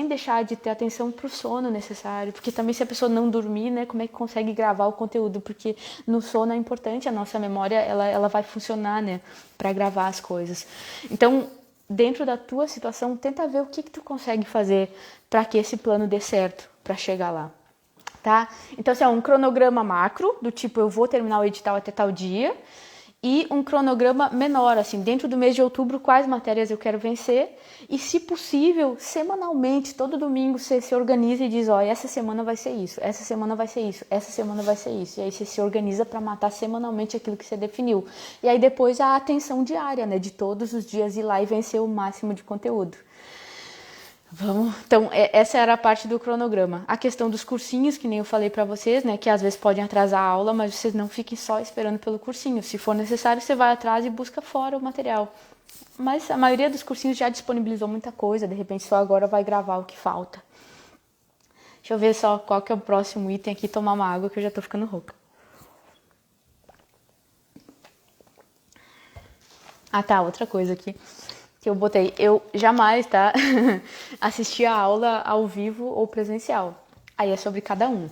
deixar de ter atenção para o sono necessário. Porque também se a pessoa não dormir, né, como é que consegue gravar o conteúdo? Porque no sono é importante, a nossa memória ela vai funcionar, né, para gravar as coisas. Então, dentro da tua situação, tenta ver o que tu consegue fazer para que esse plano dê certo, para chegar lá. Tá? Então, assim, um cronograma macro, do tipo, eu vou terminar o edital até tal dia, e um cronograma menor, assim, dentro do mês de outubro, quais matérias eu quero vencer, e se possível, semanalmente, todo domingo, você se organiza e diz, ó, essa semana vai ser isso, essa semana vai ser isso, essa semana vai ser isso, e aí você se organiza para matar semanalmente aquilo que você definiu. E aí depois a atenção diária, né, de todos os dias ir lá e vencer o máximo de conteúdo. Vamos. Então, essa era a parte do cronograma. A questão dos cursinhos, que nem eu falei para vocês, né, que às vezes podem atrasar a aula, mas vocês não fiquem só esperando pelo cursinho. Se for necessário, você vai atrás e busca fora o material. Mas a maioria dos cursinhos já disponibilizou muita coisa, de repente só agora vai gravar o que falta. Deixa eu ver só qual que é o próximo item aqui, tomar uma água que eu já tô ficando rouca. Ah tá, outra coisa aqui que eu botei, eu jamais, tá, assisti a aula ao vivo ou presencial. Aí é sobre cada um,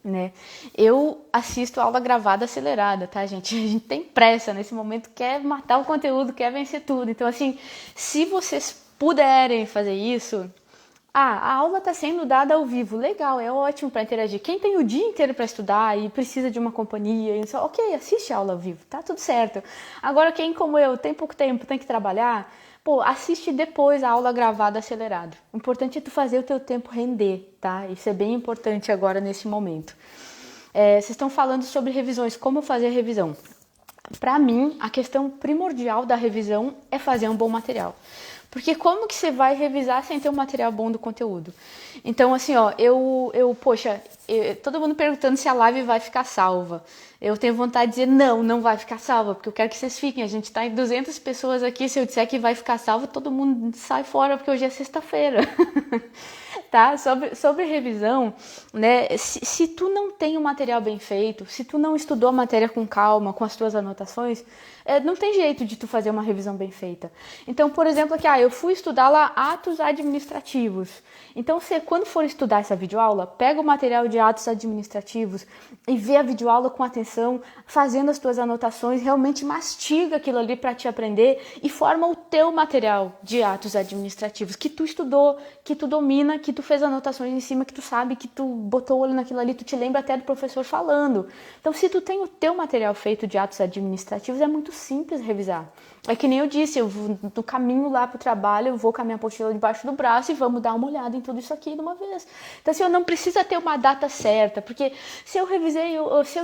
né? Eu assisto a aula gravada acelerada, tá, gente? A gente tem pressa nesse momento, quer matar o conteúdo, quer vencer tudo. Então, assim, se vocês puderem fazer isso, a aula está sendo dada ao vivo, legal, é ótimo para interagir. Quem tem o dia inteiro para estudar e precisa de uma companhia, ok, assiste a aula ao vivo, tá tudo certo. Agora, quem como eu tem pouco tempo, tem que trabalhar, pô, assiste depois a aula gravada acelerado. O importante é tu fazer o teu tempo render, tá? Isso é bem importante agora nesse momento. Vocês estão falando sobre revisões, como fazer a revisão. Para mim, a questão primordial da revisão é fazer um bom material. Porque como que você vai revisar sem ter um material bom do conteúdo? Então, assim, ó, todo mundo perguntando se a live vai ficar salva. Eu tenho vontade de dizer, não vai ficar salva, porque eu quero que vocês fiquem. A gente tá em 200 pessoas aqui, se eu disser que vai ficar salva, todo mundo sai fora, porque hoje é sexta-feira. Tá? Sobre revisão, né? Se tu não tem o material bem feito, se tu não estudou a matéria com calma, com as tuas anotações, não tem jeito de tu fazer uma revisão bem feita. Então, por exemplo, aqui, eu fui estudar lá atos administrativos. Então, você, quando for estudar essa videoaula, pega o material de atos administrativos e vê a videoaula com atenção, fazendo as tuas anotações, realmente mastiga aquilo ali para te aprender e forma o teu material de atos administrativos, que tu estudou, que tu domina, que tu fez anotações em cima, que tu sabe, que tu botou o olho naquilo ali, tu te lembra até do professor falando. Então, se tu tem o teu material feito de atos administrativos, é muito simples revisar. É que nem eu disse, eu vou, no caminho lá pro trabalho, eu vou com a minha apostila debaixo do braço e vamos dar uma olhada em tudo isso aqui de uma vez. Então, assim, eu não precisa ter uma data certa, porque se eu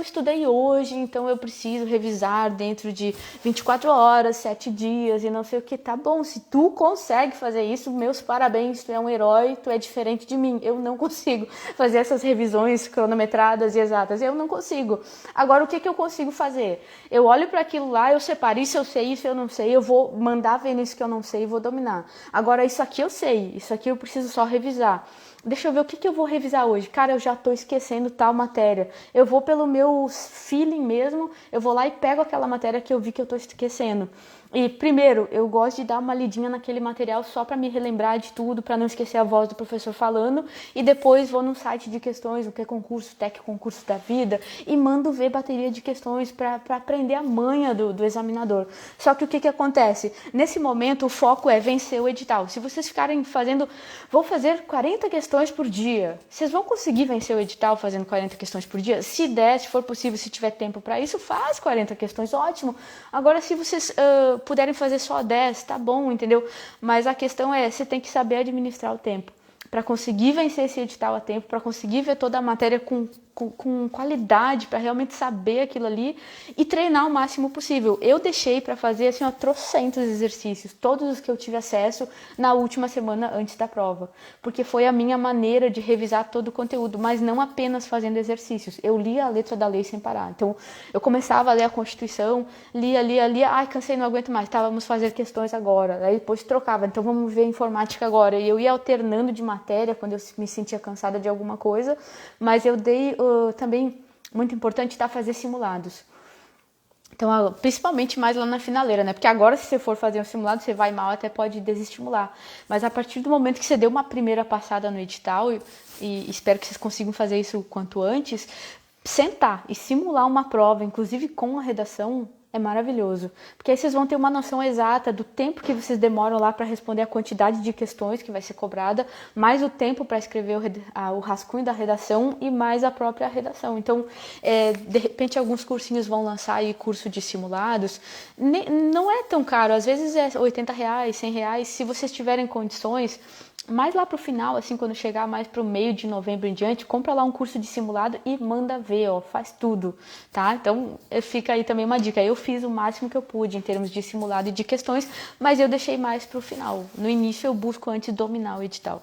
estudei hoje, então eu preciso revisar dentro de 24 horas, 7 dias e não sei o que. Tá bom, se tu consegue fazer isso, meus parabéns, tu é um herói, tu é diferente de mim. Eu não consigo fazer essas revisões cronometradas e exatas, eu não consigo. Agora, o que eu consigo fazer? Eu olho para aquilo lá, eu separo, isso eu sei, isso eu não sei, eu vou mandar ver nisso que eu não sei e vou dominar. Agora, isso aqui eu sei, isso aqui eu preciso só revisar. Deixa eu ver o que eu vou revisar hoje. Cara, eu já tô esquecendo tal matéria. Eu vou pelo meu feeling mesmo, eu vou lá e pego aquela matéria que eu vi que eu tô esquecendo. E primeiro, eu gosto de dar uma lidinha naquele material só para me relembrar de tudo, para não esquecer a voz do professor falando, e depois vou no site de questões, o que é concurso, Tec Concurso da Vida, e mando ver bateria de questões para aprender a manha do examinador. Só que o que acontece? Nesse momento, o foco é vencer o edital. Se vocês ficarem vou fazer 40 questões por dia, vocês vão conseguir vencer o edital fazendo 40 questões por dia? Se der, se for possível, se tiver tempo para isso, faz 40 questões, ótimo. Agora, se vocês puderem fazer só 10, tá bom, entendeu? Mas a questão é, você tem que saber administrar o tempo para conseguir vencer esse edital a tempo, para conseguir ver toda a matéria com qualidade, para realmente saber aquilo ali e treinar o máximo possível. Eu deixei para fazer assim, trocentos exercícios, todos os que eu tive acesso na última semana antes da prova, porque foi a minha maneira de revisar todo o conteúdo, mas não apenas fazendo exercícios. Eu lia a letra da lei sem parar. Então, eu começava a ler a Constituição, lia, ai, cansei, não aguento mais, vamos fazer questões agora. Aí depois trocava, então vamos ver informática agora. E eu ia alternando de matéria quando eu me sentia cansada de alguma coisa, mas eu dei também muito importante fazer simulados. Então, principalmente mais lá na finaleira, né? Porque agora, se você for fazer um simulado, você vai mal, até pode desestimular. Mas a partir do momento que você deu uma primeira passada no edital, e espero que vocês consigam fazer isso o quanto antes, sentar e simular uma prova, inclusive com a redação, é maravilhoso, porque aí vocês vão ter uma noção exata do tempo que vocês demoram lá para responder a quantidade de questões que vai ser cobrada, mais o tempo para escrever o rascunho da redação e mais a própria redação. Então, de repente, alguns cursinhos vão lançar aí curso de simulados, não é tão caro, às vezes é R$80, R$100, se vocês tiverem condições. Mais lá pro final, assim, quando chegar mais pro meio de novembro em diante, compra lá um curso de simulado e manda ver, ó, faz tudo, tá? Então, fica aí também uma dica. Eu fiz o máximo que eu pude em termos de simulado e de questões, mas eu deixei mais pro final. No início eu busco antes dominar o edital.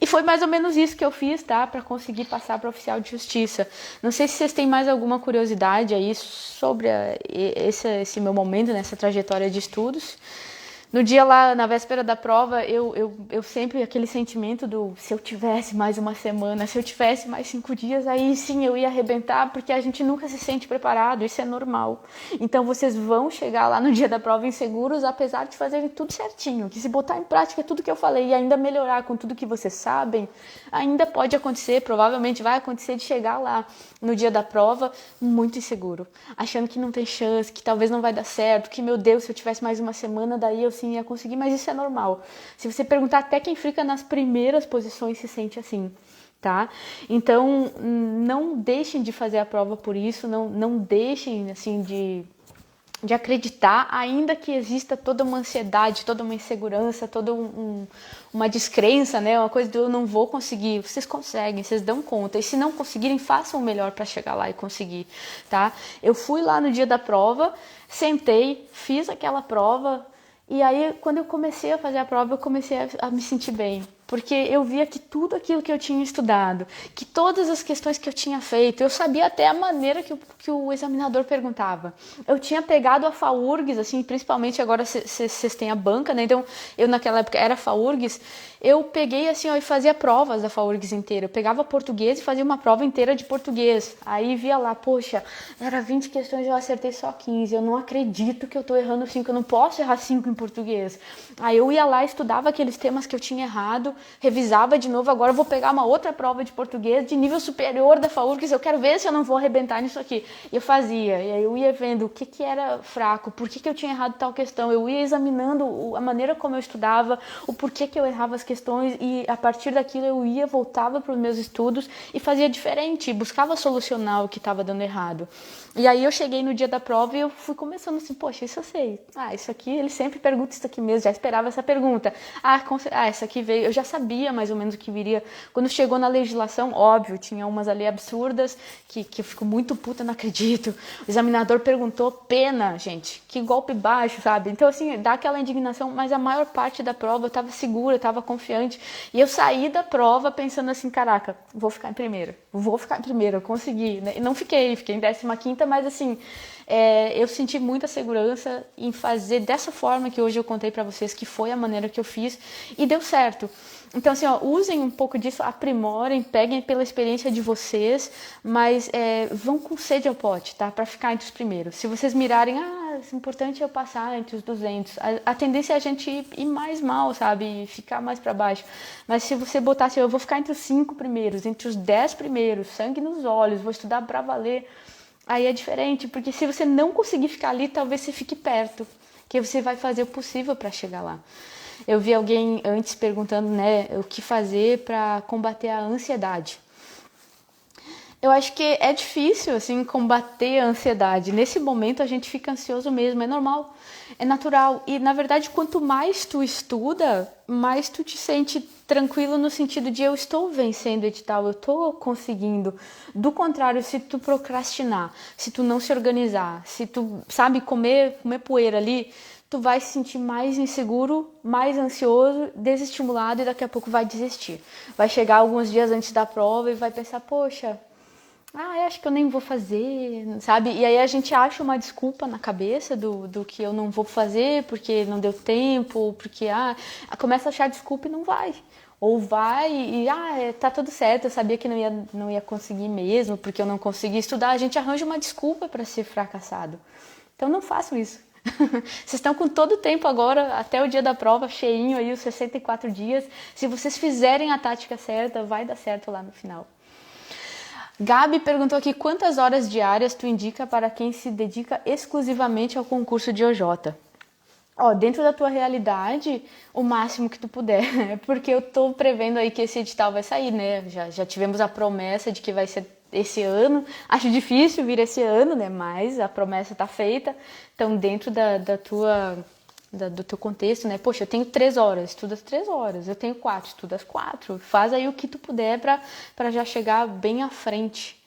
E foi mais ou menos isso que eu fiz, tá? Para conseguir passar para oficial de justiça. Não sei se vocês têm mais alguma curiosidade aí sobre esse meu momento, nessa trajetória de estudos. No dia lá, na véspera da prova, eu sempre, aquele sentimento do se eu tivesse mais uma semana, se eu tivesse mais 5 dias, aí sim eu ia arrebentar, porque a gente nunca se sente preparado, isso é normal. Então vocês vão chegar lá no dia da prova inseguros, apesar de fazerem tudo certinho, que se botar em prática tudo que eu falei e ainda melhorar com tudo que vocês sabem, ainda pode acontecer, provavelmente vai acontecer de chegar lá no dia da prova muito inseguro, achando que não tem chance, que talvez não vai dar certo, que meu Deus, se eu tivesse mais uma semana, daí eu sim ia conseguir, mas isso é normal. Se você perguntar, até quem fica nas primeiras posições se sente assim, tá? Então, não deixem de fazer a prova por isso, não deixem, assim, de acreditar, ainda que exista toda uma ansiedade, toda uma insegurança, toda uma descrença, né? Uma coisa de eu não vou conseguir. Vocês conseguem, vocês dão conta. E se não conseguirem, façam o melhor para chegar lá e conseguir, tá? Eu fui lá no dia da prova, sentei, fiz aquela prova. E aí, quando eu comecei a fazer a prova, eu comecei a me sentir bem. Porque eu via que tudo aquilo que eu tinha estudado, que todas as questões que eu tinha feito, eu sabia até a maneira que o examinador perguntava. Eu tinha pegado a FAURGS, assim, principalmente agora vocês têm a banca, né? Então, eu naquela época era FAURGS, eu peguei assim, ó, e fazia provas da FAURGS inteira. Eu pegava português e fazia uma prova inteira de português. Aí via lá, poxa, era 20 questões e eu acertei só 15. Eu não acredito que eu tô errando 5, eu não posso errar 5 em português. Aí eu ia lá, estudava aqueles temas que eu tinha errado, revisava de novo, agora eu vou pegar uma outra prova de português de nível superior da FAURGS, eu quero ver se eu não vou arrebentar nisso aqui. E eu fazia, e aí eu ia vendo o que era fraco, por que eu tinha errado tal questão, eu ia examinando a maneira como eu estudava, o porquê que eu errava as questões, e a partir daquilo eu ia, voltava para os meus estudos e fazia diferente, buscava solucionar o que estava dando errado. E aí eu cheguei no dia da prova e eu fui começando assim, poxa, isso eu sei. Isso aqui, ele sempre pergunta isso aqui mesmo, já esperava essa pergunta. Essa aqui veio, eu já sabia mais ou menos o que viria. Quando chegou na legislação, óbvio, tinha umas ali absurdas que eu fico muito puta, não acredito. O examinador perguntou pena, gente, que golpe baixo, sabe? Então, assim, dá aquela indignação, mas a maior parte da prova eu tava segura, eu tava confiante. E eu saí da prova pensando assim, caraca, vou ficar em primeira, eu consegui, né? E não fiquei em 15ª, mas assim, eu senti muita segurança em fazer dessa forma que hoje eu contei pra vocês, que foi a maneira que eu fiz, e deu certo. Então, assim, ó, usem um pouco disso, aprimorem, peguem pela experiência de vocês, mas vão com sede ao pote, tá? Pra ficar entre os primeiros. Se vocês mirarem, o importante é eu passar entre os 200. A tendência é a gente ir mais mal, sabe? Ficar mais pra baixo. Mas se você botar assim, eu vou ficar entre os 5 primeiros, entre os 10 primeiros, sangue nos olhos, vou estudar pra valer, aí é diferente, porque se você não conseguir ficar ali, talvez você fique perto, que você vai fazer o possível pra chegar lá. Eu vi alguém antes perguntando, né, o que fazer para combater a ansiedade. Eu acho que é difícil, assim, combater a ansiedade. Nesse momento a gente fica ansioso mesmo, é normal, é natural. E, na verdade, quanto mais tu estuda, mais tu te sente tranquilo no sentido de eu estou vencendo o edital, eu estou conseguindo. Do contrário, se tu procrastinar, se tu não se organizar, se tu, sabe, comer poeira ali, tu vai se sentir mais inseguro, mais ansioso, desestimulado e daqui a pouco vai desistir. Vai chegar alguns dias antes da prova e vai pensar, poxa, eu acho que eu nem vou fazer, sabe? E aí a gente acha uma desculpa na cabeça do que eu não vou fazer porque não deu tempo, ou porque, começa a achar desculpa e não vai. Ou vai e, tá tudo certo, eu sabia que não ia conseguir mesmo, porque eu não consegui estudar. A gente arranja uma desculpa para ser fracassado. Então não façam isso. Vocês estão com todo o tempo agora, até o dia da prova, cheinho aí, os 64 dias. Se vocês fizerem a tática certa, vai dar certo lá no final. Gabi perguntou aqui quantas horas diárias tu indica para quem se dedica exclusivamente ao concurso de OJ. Ó, dentro da tua realidade, o máximo que tu puder, porque eu tô prevendo aí que esse edital vai sair, né? Já tivemos a promessa de que vai ser esse ano. Acho difícil vir esse ano, né? Mas a promessa tá feita. Então, dentro do teu contexto, né? Poxa, eu tenho 3 horas, estuda as 3 horas. Eu tenho 4, estuda as 4. Faz aí o que tu puder para já chegar bem à frente.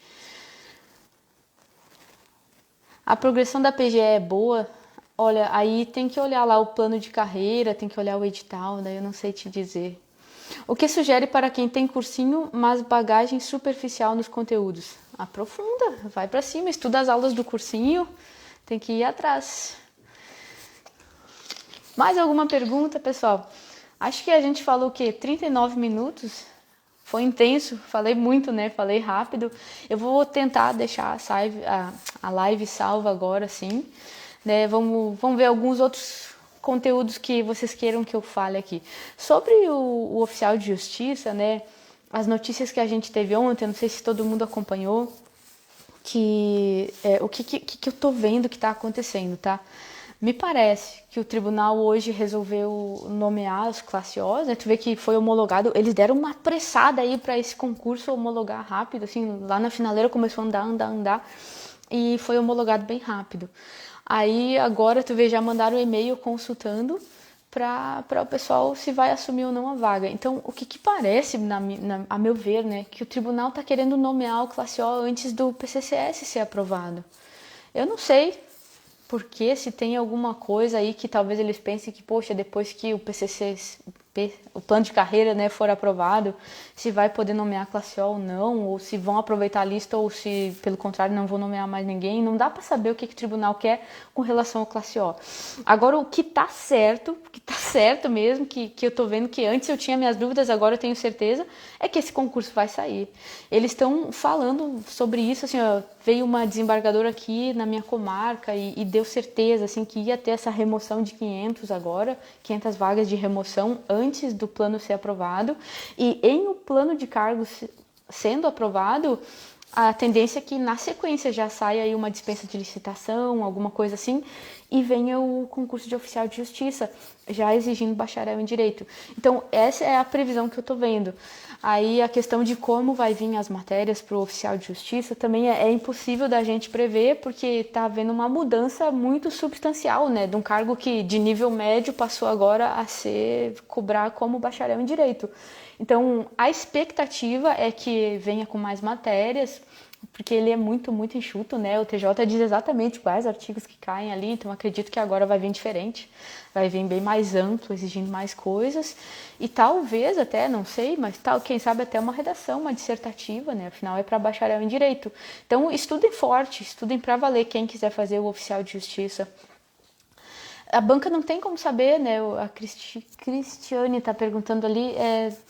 A progressão da PGE é boa? Olha, aí tem que olhar lá o plano de carreira, tem que olhar o edital, daí eu não sei te dizer. O que sugere para quem tem cursinho, mas bagagem superficial nos conteúdos? Aprofunda, vai para cima, estuda as aulas do cursinho, tem que ir atrás. Mais alguma pergunta, pessoal? Acho que a gente falou o quê? 39 minutos? Foi intenso, falei muito, né? Falei rápido. Eu vou tentar deixar a live salva agora, sim. Né? Vamos ver alguns outros conteúdos que vocês queiram que eu fale aqui. Sobre o oficial de justiça, né? As notícias que a gente teve ontem, não sei se todo mundo acompanhou, o que eu tô vendo que tá acontecendo, tá? Me parece que o tribunal hoje resolveu nomear os classe Os, né? Tu vê que foi homologado, eles deram uma apressada aí para esse concurso homologar rápido, assim, lá na finaleira começou a andar, e foi homologado bem rápido. Aí agora tu vê, já mandaram um e-mail consultando para o pessoal se vai assumir ou não a vaga. Então, o que parece, a meu ver, né, que o tribunal está querendo nomear o classe O antes do PCCS ser aprovado. Eu não sei porque se tem alguma coisa aí que talvez eles pensem que, poxa, depois que o plano de carreira, né, for aprovado, se vai poder nomear a classe O ou não, ou se vão aproveitar a lista, ou se, pelo contrário, não vão nomear mais ninguém. Não dá para saber o que o tribunal quer com relação ao classe O. Agora, o que tá certo mesmo, que eu tô vendo que antes eu tinha minhas dúvidas, agora eu tenho certeza, é que esse concurso vai sair. Eles estão falando sobre isso, assim, ó, veio uma desembargadora aqui na minha comarca e deu certeza, assim, que ia ter essa remoção de 500 vagas de remoção antes do plano ser aprovado, e em o plano de cargos sendo aprovado, a tendência é que na sequência já saia aí uma dispensa de licitação, alguma coisa assim, e venha o concurso de oficial de justiça, já exigindo bacharel em direito. Então, essa é a previsão que eu tô vendo. Aí a questão de como vai vir as matérias para o oficial de justiça também é impossível da gente prever, porque está havendo uma mudança muito substancial, né? De um cargo que de nível médio passou agora a cobrar como bacharel em direito. Então, a expectativa é que venha com mais matérias, porque ele é muito, muito enxuto, né? O TJ diz exatamente quais artigos que caem ali, então acredito que agora vai vir diferente, vai vir bem mais amplo, exigindo mais coisas, e talvez até, não sei, mas quem sabe até uma redação, uma dissertativa, né? Afinal é para bacharel em direito. Então estudem forte, estudem para valer quem quiser fazer o oficial de justiça. A banca não tem como saber, né? A Cristiane está perguntando ali,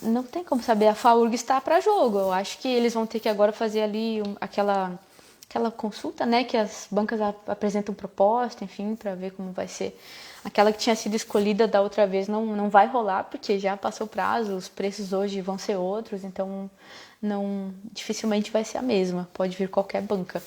não tem como saber, a FAURG está para jogo. Eu acho que eles vão ter que agora fazer ali aquela consulta, né? Que as bancas apresentam proposta, enfim, para ver como vai ser. Aquela que tinha sido escolhida da outra vez não vai rolar, porque já passou o prazo, os preços hoje vão ser outros, então dificilmente vai ser a mesma, pode vir qualquer banca.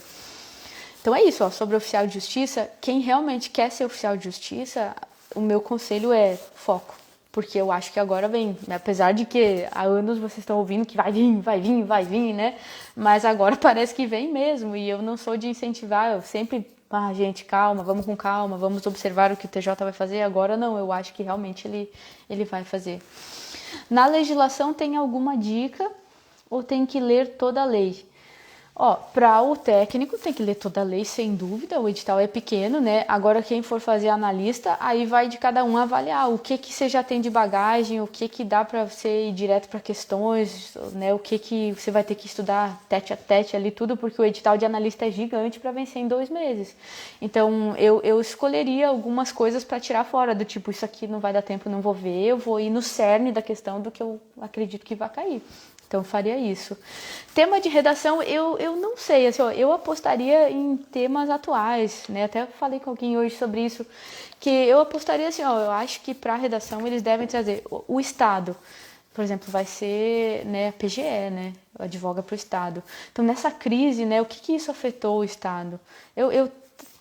Então é isso, ó, sobre o oficial de justiça. Quem realmente quer ser oficial de justiça, o meu conselho é foco. Porque eu acho que agora vem, né? Apesar de que há anos vocês estão ouvindo que vai vir, né? Mas agora parece que vem mesmo. E eu não sou de incentivar, eu sempre, gente, calma, vamos com calma, vamos observar o que o TJ vai fazer. Agora não, eu acho que realmente ele vai fazer. Na legislação tem alguma dica ou tem que ler toda a lei? Ó, para o técnico tem que ler toda a lei, sem dúvida, o edital é pequeno, né? Agora quem for fazer analista, aí vai de cada um avaliar o que você já tem de bagagem, o que dá para você ir direto para questões, né? O que você vai ter que estudar tete a tete ali tudo, porque o edital de analista é gigante para vencer em 2 meses. Então eu escolheria algumas coisas para tirar fora, do tipo, isso aqui não vai dar tempo, não vou ver, eu vou ir no cerne da questão do que eu acredito que vai cair. Então, eu faria isso. Tema de redação, eu não sei, assim, ó, eu apostaria em temas atuais, né? Até falei com alguém hoje sobre isso, que eu apostaria assim, ó, eu acho que para redação eles devem trazer o Estado. por exemplo, vai ser, né, a PGE, né, advoga para o Estado. Então, nessa crise, né, o que isso afetou o Estado? Eu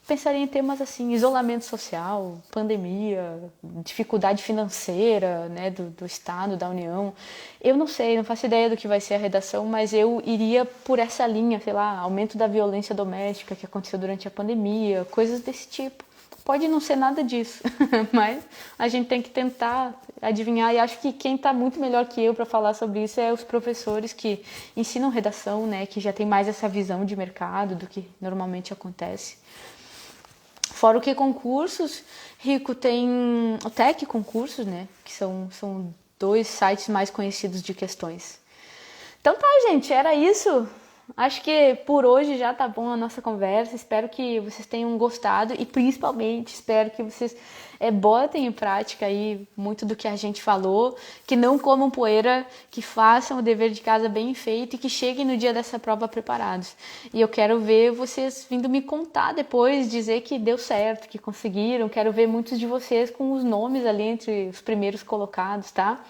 pensaria em temas assim, isolamento social, pandemia, dificuldade financeira, né, do Estado, da União. Eu não sei, não faço ideia do que vai ser a redação, mas eu iria por essa linha, sei lá, aumento da violência doméstica que aconteceu durante a pandemia, coisas desse tipo. Pode não ser nada disso, mas a gente tem que tentar adivinhar, e acho que quem está muito melhor que eu para falar sobre isso é os professores que ensinam redação, né, que já tem mais essa visão de mercado do que normalmente acontece. Fora o que concursos, Rico, tem o Tec Concursos, né, que são 2 sites mais conhecidos de questões. Então tá, gente, era isso. Acho que por hoje já tá bom a nossa conversa. Espero que vocês tenham gostado e principalmente espero que vocês botem em prática aí muito do que a gente falou, que não comam poeira, que façam o dever de casa bem feito e que cheguem no dia dessa prova preparados. E eu quero ver vocês vindo me contar depois, dizer que deu certo, que conseguiram. Quero ver muitos de vocês com os nomes ali entre os primeiros colocados, tá?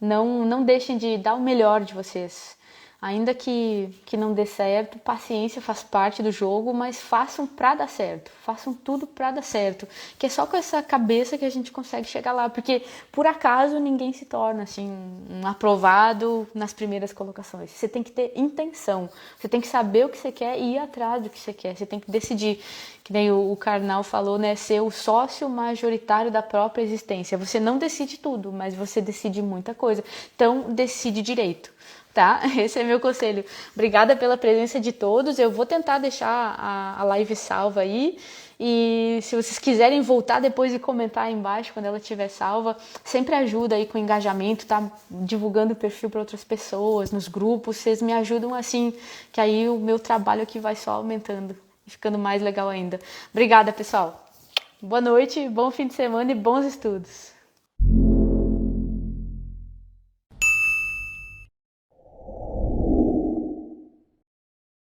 Não deixem de dar o melhor de vocês. Ainda que não dê certo, paciência faz parte do jogo, mas façam pra dar certo. Façam tudo pra dar certo. Que é só com essa cabeça que a gente consegue chegar lá. Porque, por acaso, ninguém se torna assim, um aprovado nas primeiras colocações. Você tem que ter intenção. Você tem que saber o que você quer e ir atrás do que você quer. Você tem que decidir. Que nem o Karnal falou, né? Ser o sócio majoritário da própria existência. Você não decide tudo, mas você decide muita coisa. Então, decide direito. Tá? Esse é meu conselho. Obrigada pela presença de todos. Eu vou tentar deixar a live salva aí. E se vocês quiserem voltar depois e comentar aí embaixo quando ela estiver salva, sempre ajuda aí com o engajamento, tá? Divulgando o perfil para outras pessoas, nos grupos. Vocês me ajudam assim, que aí o meu trabalho aqui vai só aumentando e ficando mais legal ainda. Obrigada, pessoal. Boa noite, bom fim de semana e bons estudos.